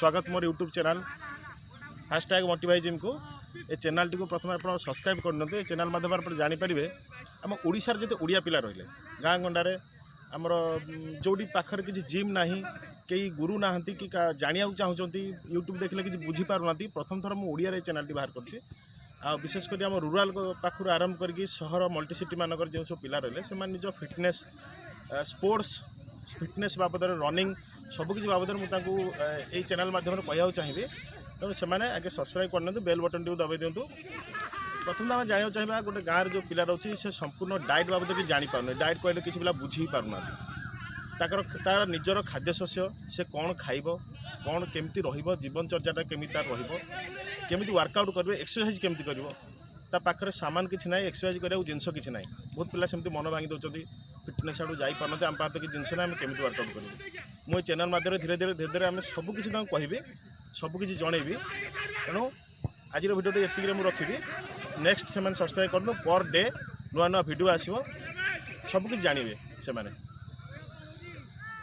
स्वागत मोर YouTube channel hashtag मोटिवाई gym को ए channel T प्रथम आप सब्सक्राइब करते ए चैनल माध्यम आप जानीपारे आम ओडिशार जिते ओडिया पिला रहिले गाँ गंडारे आमर जोड़ी पाखर किसी जिम ना कई गुरु ना कि जाना चाहते यूट्यूब देखले कि बुझीपार प्रथम थर मुझे ओडिया चैनल टी बाहर कर विशेषकर आम रूराल पाखर आरंभ करके सहर मल्टीसिटी मानक जो सब पिला रहिले से निज फिटनेस स्पोर्ट्स फिटनेस बाबद रनिंग सबकि बाबद मुझे चैनल माध्यम कह चाहिए तेणु से आगे सब्सक्राइब करना बेल बटन टी दबाई दिंतु। प्रथम आम जाना चाहिए गोटे गाँव जो पिला रोचे से संपूर्ण डाएट बाबद कि जापार डाएट कहले किसी पिला बुझी पारना तार निजर खाद्य शस्य से कौन खाइब कौन केमती जीवनचर्याटा केमी केमी वर्कआउट करेंगे एक्सरसाइज केमती कर पाखे सामान किसी ना एक्सरसाइज कराया जिनस किसी ना बहुत पिला सेमती मन भांगी दौरान फिटनेस आड़ जापारते आम पाते कि जिनस ना केमी वर्कआउट करेंगे मो चैनल माध्यम धीरे धीरे धीरे धीरे आम सबकि कहि सबकि जनइबी तेणु आज भिडियो ये मुझे रखी नेक्स्ट से सब्सक्राइब कर पर डे नुआ नुआ भिडियो आसो सबकि जानवे से